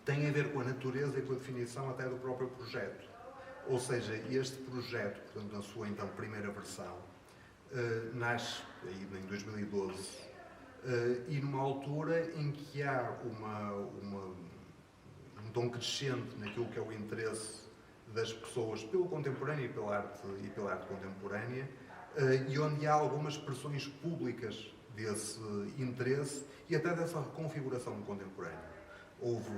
tem a ver com a natureza e com a definição até do próprio projeto. Ou seja, este projeto, portanto, na sua então primeira versão, nasce aí em 2012 e numa altura em que há um tom crescente naquilo que é o interesse das pessoas pelo contemporâneo e pela arte contemporânea, e onde há algumas expressões públicas desse interesse e até dessa reconfiguração do contemporâneo. Houve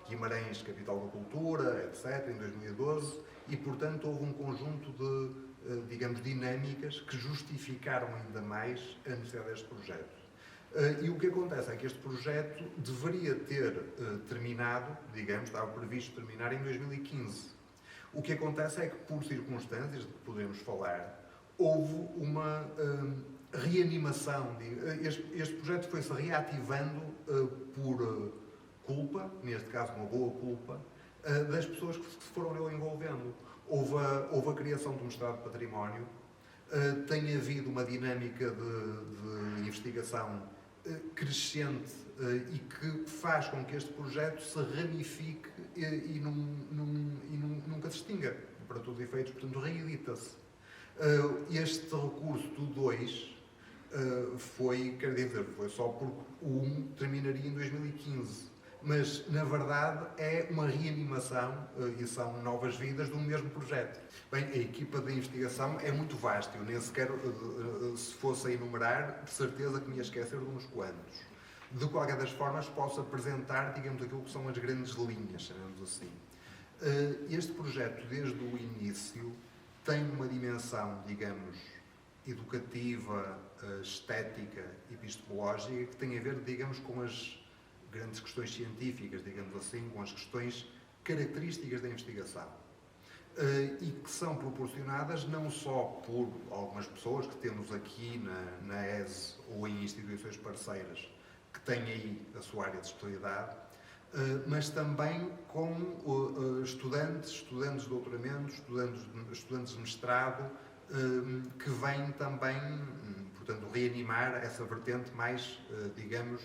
Guimarães, Capital da Cultura, etc., em 2012, e, portanto, houve um conjunto de, digamos, dinâmicas que justificaram ainda mais a necessidade deste projeto. E o que acontece é que este projeto deveria ter terminado, digamos, estava previsto terminar em 2015. O que acontece é que, por circunstâncias de que podemos falar, houve uma reanimação. Este projeto foi-se reativando por culpa, neste caso uma boa culpa, das pessoas que se foram nele envolvendo. Houve a criação de um estado de património, tem havido uma dinâmica de investigação crescente e que faz com que este projeto se ramifique e nunca se extinga, para todos os efeitos, portanto, reedita-se. Este recurso do 2 foi só porque o 1 terminaria em 2015. Mas, na verdade, é uma reanimação e são novas vidas de um mesmo projeto. Bem, a equipa de investigação é muito vasta. Eu nem sequer, se fosse a enumerar, de certeza que me ia esquecer de uns quantos. De qualquer das formas, posso apresentar, digamos, aquilo que são as grandes linhas, chamemos assim. Este projeto, desde o início, tem uma dimensão, digamos, educativa, estética, epistemológica, que tem a ver, digamos, com as grandes questões científicas, digamos assim, com as questões características da investigação. E que são proporcionadas não só por algumas pessoas que temos aqui na ESE ou em instituições parceiras que têm aí a sua área de especialidade, mas também com estudantes de doutoramento, estudantes de mestrado, que vêm também, portanto, reanimar essa vertente mais, digamos,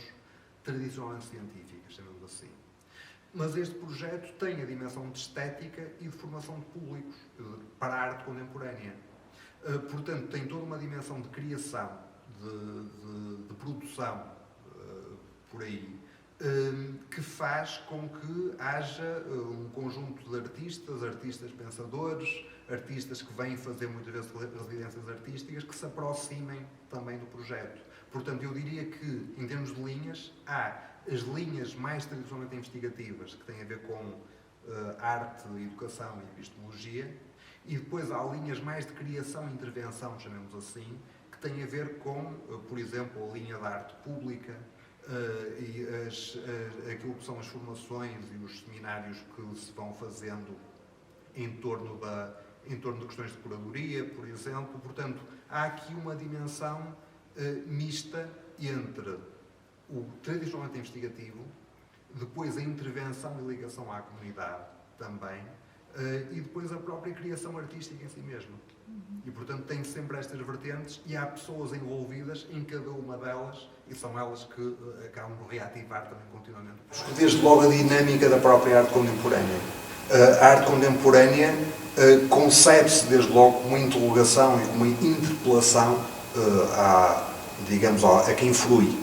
tradicionalmente científica, chamamos assim. Mas este projeto tem a dimensão de estética e de formação de públicos para a arte contemporânea. Portanto, tem toda uma dimensão de criação, de produção, por aí, que faz com que haja um conjunto de artistas pensadores, artistas que vêm fazer muitas vezes residências artísticas, que se aproximem também do projeto. Portanto, eu diria que, em termos de linhas, há as linhas mais tradicionalmente investigativas, que têm a ver com arte, educação e epistemologia, e depois há linhas mais de criação e intervenção, chamemos assim, que têm a ver com, por exemplo, a linha da arte pública, e aquilo que são as formações e os seminários que se vão fazendo em torno de questões de curadoria, por exemplo. Portanto, há aqui uma dimensão mista entre o tradicionalmente investigativo, depois a intervenção e ligação à comunidade também, e depois a própria criação artística em si mesmo. E, portanto, tem sempre estas vertentes e há pessoas envolvidas em cada uma delas e são elas que acabam por reativar também continuamente. Desde logo a dinâmica da própria arte contemporânea. A arte contemporânea concebe-se desde logo como uma interrogação e como uma interpelação a quem frui.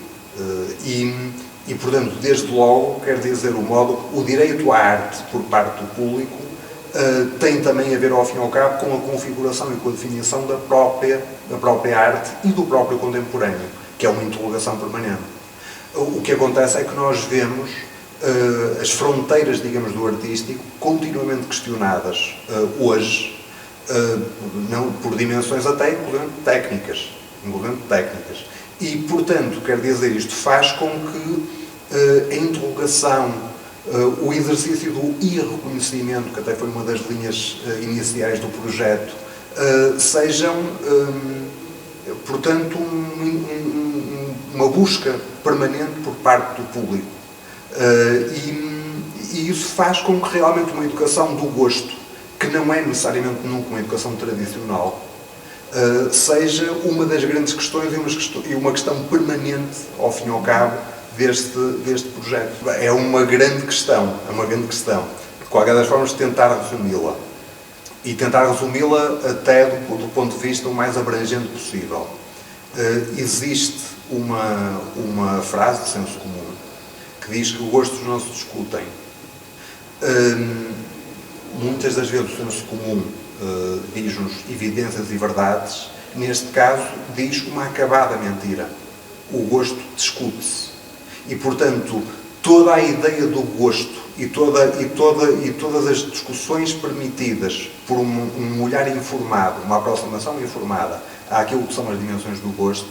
E, portanto, desde logo, quer dizer, o direito à arte por parte do público tem também a ver, ao fim e ao cabo, com a configuração e com a definição da própria arte e do próprio contemporâneo, que é uma interrogação permanente. O que acontece é que nós vemos as fronteiras, digamos, do artístico continuamente questionadas hoje, não por dimensões até incluindo técnicas. E, portanto, quer dizer, isto faz com que a interrogação, o exercício do irreconhecimento, que até foi uma das linhas iniciais do projeto, sejam, portanto, uma busca permanente por parte do público. E isso faz com que realmente uma educação do gosto, que não é necessariamente nunca uma educação tradicional, seja uma das grandes questões e uma questão permanente, ao fim e ao cabo, deste projeto. É uma grande questão, De qualquer das formas, tentar resumi-la. E tentar resumi-la até do ponto de vista o mais abrangente possível. Existe uma frase de senso comum que diz que gostos não se discutem. Muitas das vezes o senso comum diz-nos evidências e verdades. Neste caso, diz uma acabada mentira. O gosto discute-se. E, portanto, toda a ideia do gosto e todas as discussões permitidas por um olhar informado, uma aproximação informada àquilo que são as dimensões do gosto,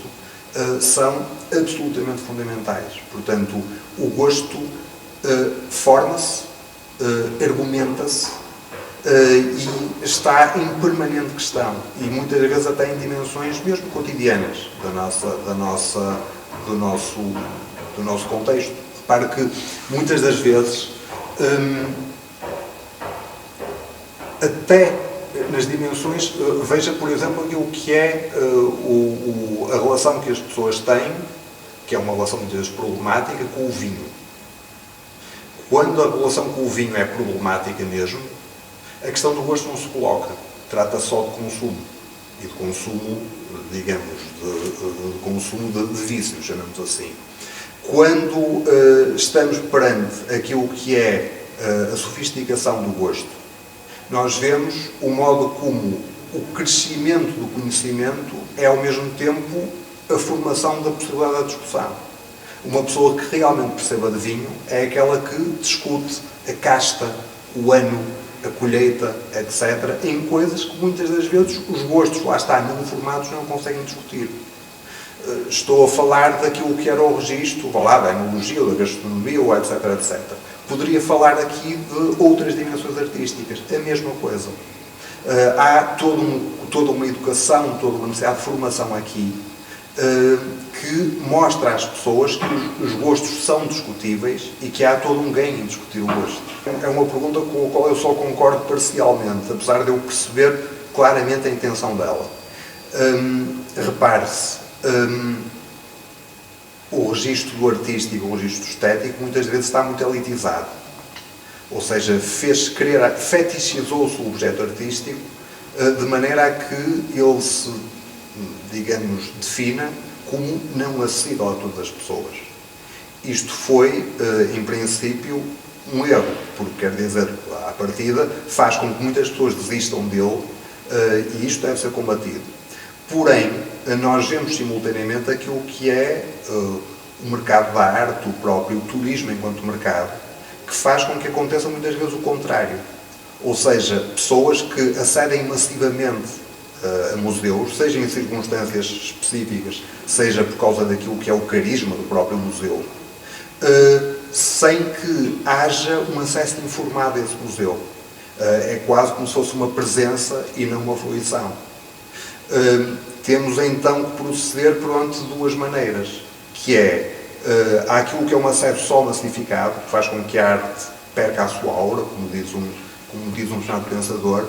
são absolutamente fundamentais. Portanto, o gosto forma-se, argumenta-se e está em permanente questão. E muitas vezes até em dimensões mesmo cotidianas do nosso contexto. Repare que muitas das vezes, até nas dimensões, veja por exemplo aquilo que é a relação que as pessoas têm, que é uma relação muitas vezes problemática, com o vinho. Quando a relação com o vinho é problemática mesmo, a questão do gosto não se coloca. Trata-se só de consumo. E de consumo, digamos, de consumo de vícios, chamamos assim. Quando estamos perante aquilo que é a sofisticação do gosto, nós vemos o modo como o crescimento do conhecimento é ao mesmo tempo a formação da possibilidade da discussão. Uma pessoa que realmente perceba de vinho é aquela que discute a casta, o ano, a colheita, etc., em coisas que muitas das vezes os gostos, lá está, não formados, não conseguem discutir. Estou a falar daquilo que era o registro, da enologia, da gastronomia, etc., etc. Poderia falar aqui de outras dimensões artísticas, a mesma coisa. Há toda uma educação, toda uma necessidade de formação aqui, que mostra às pessoas que os gostos são discutíveis e que há todo um ganho em discutir o gosto. É uma pergunta com a qual eu só concordo parcialmente, apesar de eu perceber claramente a intenção dela. Repare-se, o registro do artístico, o registro estético, muitas vezes está muito elitizado. Ou seja, fetichizou-se o objeto artístico de maneira a que ele se, digamos, defina como não acessível a todas as pessoas. Isto foi, em princípio, um erro, porque quer dizer, à partida, faz com que muitas pessoas desistam dele e isto deve ser combatido. Porém, nós vemos simultaneamente aquilo que é o mercado da arte, o próprio turismo enquanto mercado, que faz com que aconteça muitas vezes o contrário. Ou seja, pessoas que acedem massivamente a museus, seja em circunstâncias específicas, seja por causa daquilo que é o carisma do próprio museu, sem que haja um acesso informado a esse museu. É quase como se fosse uma presença e não uma fruição. Temos então que proceder por duas maneiras, que é, há aquilo que é um acesso só massificado, que faz com que a arte perca a sua aura, como diz um determinado pensador.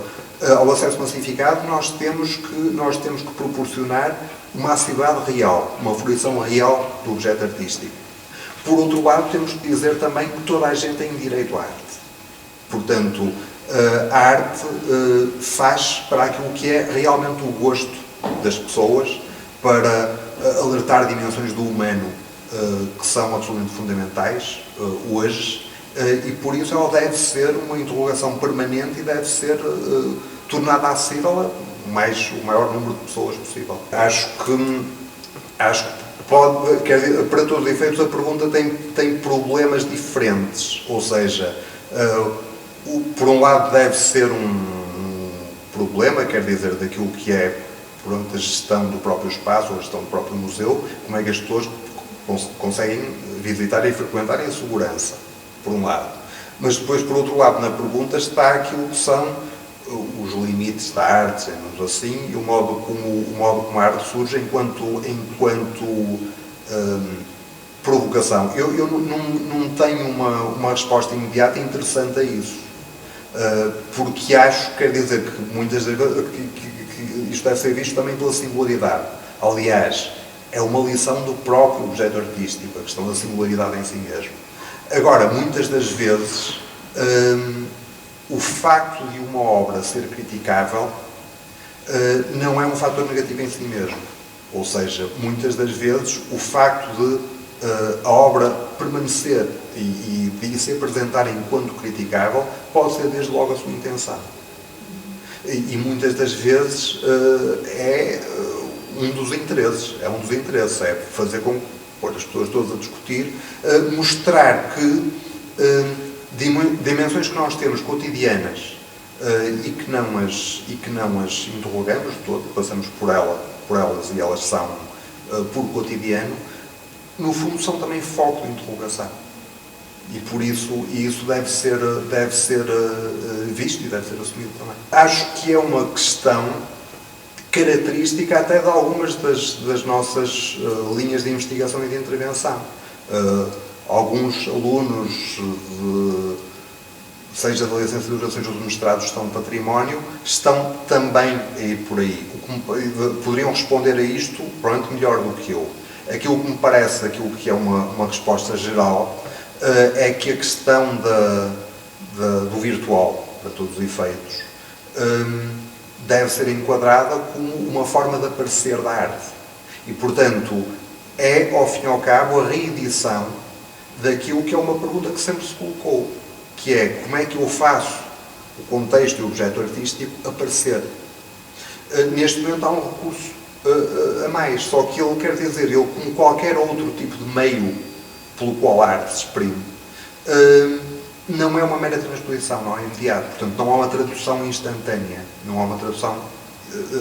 Ao acesso massificado nós temos que proporcionar uma acessibilidade real, uma fruição real do objeto artístico. Por outro lado, temos que dizer também que toda a gente tem direito à arte. Portanto, a arte faz para aquilo que é realmente o gosto das pessoas, para alertar dimensões do humano que são absolutamente fundamentais hoje, e por isso ela deve ser uma interrogação permanente e deve ser tornada acessível o maior número de pessoas possível. Acho que pode, quer dizer, para todos os efeitos, a pergunta tem problemas diferentes, ou seja, por um lado deve ser um problema, quer dizer, daquilo que é a gestão do próprio espaço, a gestão do próprio museu, como é que as pessoas conseguem visitar e frequentar em segurança, por um lado. Mas depois, por outro lado, na pergunta está aquilo que são os limites da arte, digamos assim, e o modo como a arte surge enquanto provocação. Eu não tenho uma resposta imediata e interessante a isso, porque acho, quer dizer, que muitas das vezes que isto deve ser visto também pela singularidade. Aliás, É uma lição do próprio objeto artístico, a questão da singularidade em si mesmo. Agora, muitas das vezes, o facto de uma obra ser criticável não é um fator negativo em si mesmo. Ou seja, muitas das vezes, o facto de a obra permanecer e se apresentar enquanto criticável pode ser desde logo a sua intenção. E muitas das vezes é um dos interesses, é fazer com que, pôr as pessoas todas a discutir, mostrar que dimensões que nós temos cotidianas e que não as interrogamos de todo, passamos por elas e elas são por cotidiano, no fundo são também foco de interrogação. E por isso deve ser visto e deve ser assumido também. Acho que é uma questão característica até de algumas das nossas linhas de investigação e de intervenção. Alguns alunos, seja da licenciatura, seja do mestrado, gestão de património, estão também a ir por aí. Poderiam responder a isto, provavelmente melhor do que eu. Aquilo que me parece, aquilo que é uma resposta geral, é que a questão do virtual, para todos os efeitos, deve ser enquadrada como uma forma de aparecer da arte. E, portanto, é, ao fim e ao cabo, a reedição daquilo que é uma pergunta que sempre se colocou, que é como é que eu faço o contexto e o objeto artístico aparecer. Neste momento há um recurso a mais, só que ele quer dizer, ele como qualquer outro tipo de meio pelo qual a arte se exprime, não é uma mera transposição, não é imediato, portanto não há uma tradução instantânea, não há uma tradução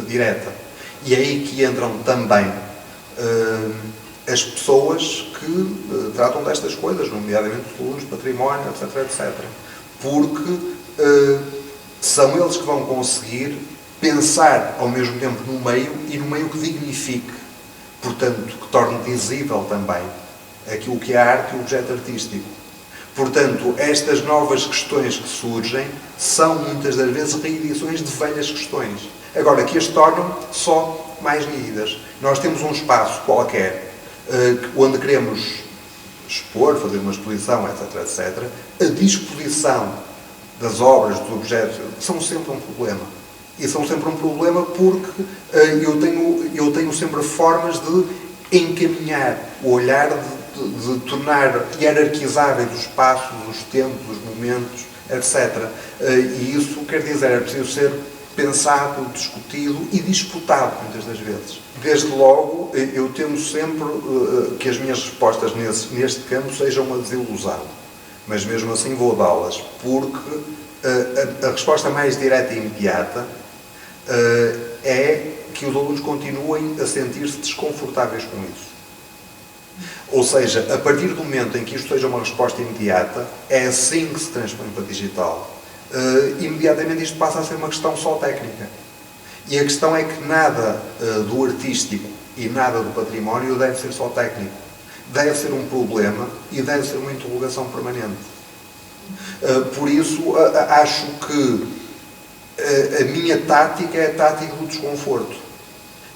direta. E é aí que entram também as pessoas que tratam destas coisas, nomeadamente os alunos de património, etc, etc. Porque são eles que vão conseguir pensar ao mesmo tempo no meio e no meio que dignifique, portanto, que torne visível também aquilo que é a arte e o objeto artístico. Portanto, estas novas questões que surgem são muitas das vezes reedições de velhas questões. Agora, que as tornam só mais nítidas. Nós temos um espaço qualquer onde queremos expor, fazer uma exposição, etc, etc. A disposição das obras, dos objetos, são sempre um problema. E são sempre um problema porque eu tenho sempre formas de encaminhar o olhar, de tornar hierarquizáveis os espaços, os tempos, os momentos, etc. E isso quer dizer, é preciso ser pensado, discutido e disputado muitas das vezes. Desde logo, eu temo sempre que as minhas respostas neste campo sejam uma desilusão, mas mesmo assim vou dá-las, porque a resposta mais direta e imediata é que os alunos continuem a sentir-se desconfortáveis com isso. Ou seja, a partir do momento em que isto seja uma resposta imediata, é assim que se transpõe para digital. Imediatamente isto passa a ser uma questão só técnica. E a questão é que nada do artístico e nada do património deve ser só técnico. Deve ser um problema e deve ser uma interrogação permanente. Por isso, acho que a minha tática é a tática do desconforto.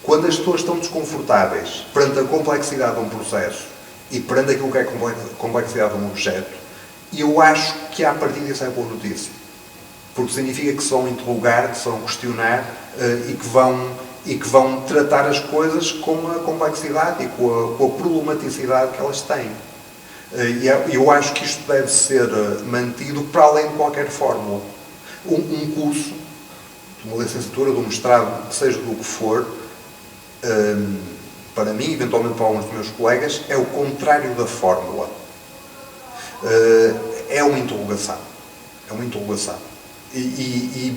Quando as pessoas estão desconfortáveis perante a complexidade de um processo e perante aquilo que é a complexidade de um objeto, eu acho que à partida isso é boa notícia. Porque significa que se vão interrogar, que se vão questionar e que vão tratar as coisas com a complexidade e com a problematicidade que elas têm. E eu acho que isto deve ser mantido para além de qualquer fórmula. Um curso, de uma licenciatura, de um mestrado, seja do que for, para mim, eventualmente para alguns dos meus colegas, é o contrário da fórmula. É uma interrogação. É uma interrogação. E,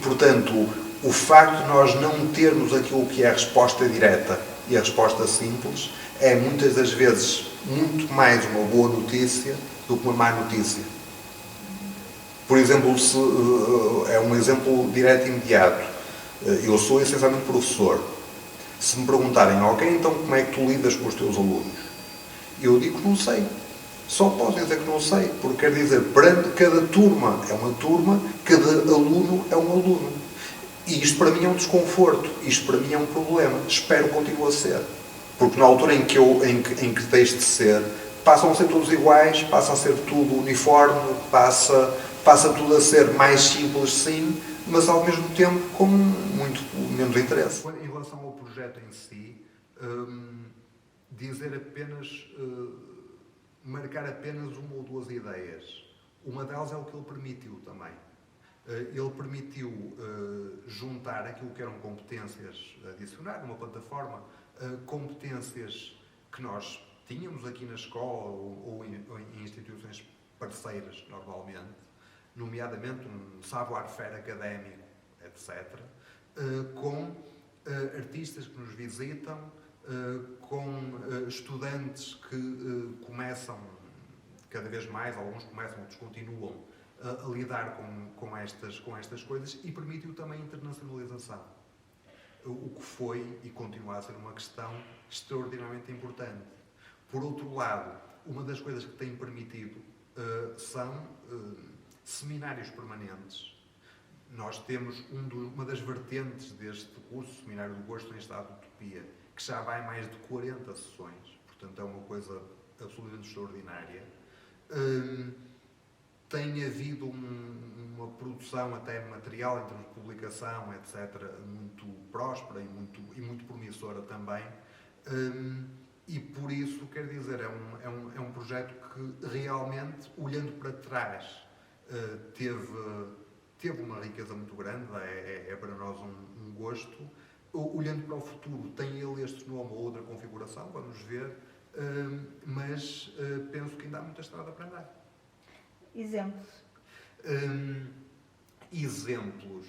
portanto, o facto de nós não termos aquilo que é a resposta direta e a resposta simples é, muitas das vezes, muito mais uma boa notícia do que uma má notícia. Por exemplo, é um exemplo direto e imediato. Eu sou essencialmente professor. Se me perguntarem, ok, então como é que tu lidas com os teus alunos? Eu digo que não sei. Só posso dizer que não sei, porque quer dizer, perante cada turma é uma turma, cada aluno é um aluno. E isto para mim é um desconforto, isto para mim é um problema. Espero que continue a ser. Porque na altura em que deixe de ser, passam a ser todos iguais, passa a ser tudo uniforme, passa tudo a ser mais simples, sim, mas ao mesmo tempo com muito menos interesse. Em relação ao projeto em si, dizer apenas, marcar apenas uma ou duas ideias. Uma delas é o que ele permitiu também. Ele permitiu juntar aquilo que eram competências, adicionar numa plataforma, competências que nós tínhamos aqui na escola ou em instituições parceiras, normalmente, nomeadamente um savoir-faire académico, etc., com artistas que nos visitam, com estudantes que começam cada vez mais, alguns começam, outros continuam a lidar com estas coisas, e permitiu também a internacionalização. O que foi e continua a ser uma questão extraordinariamente importante. Por outro lado, uma das coisas que tem permitido são seminários permanentes. Nós temos uma das vertentes deste curso, Seminário do Gosto em Estado de Utopia, que já vai mais de 40 sessões, portanto é uma coisa absolutamente extraordinária. Tem havido uma produção até material em termos de publicação, etc., muito próspera e muito promissora também. E por isso, quer dizer, é um projeto que realmente, olhando para trás, teve uma riqueza muito grande, é para nós um gosto. Olhando para o futuro, tem ele este nome ou outra configuração, vamos ver, mas penso que ainda há muita estrada para andar. Exemplos? Exemplos.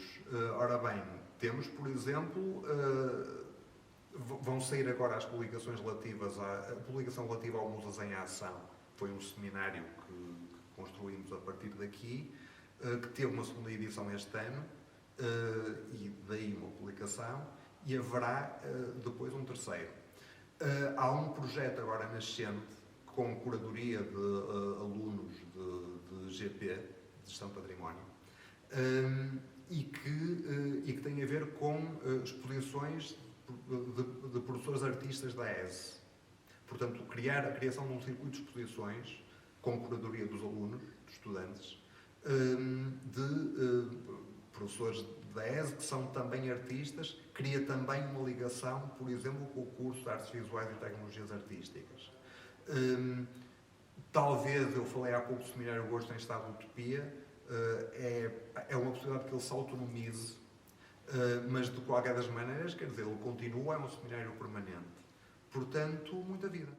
Ora bem, temos, por exemplo, vão sair agora as publicações relativas a publicação relativa ao Musas em Ação. Foi um seminário que construímos a partir daqui, que teve uma segunda edição este ano, e daí uma publicação, e haverá depois um terceiro. Há um projeto agora nascente, com curadoria de alunos de GP, de Gestão de Património, e que tem a ver com exposições de professores artistas da ESE. Portanto, a criação de um circuito de exposições com curadoria dos alunos, dos estudantes, de professores da ESE, que são também artistas, cria também uma ligação, por exemplo, com o curso de Artes Visuais e Tecnologias Artísticas. Talvez, eu falei há pouco do Seminário Gosto em Estado de Utopia, é uma possibilidade que ele se autonomize, mas de qualquer das maneiras, quer dizer, ele continua, é um seminário permanente. Portanto, muita vida.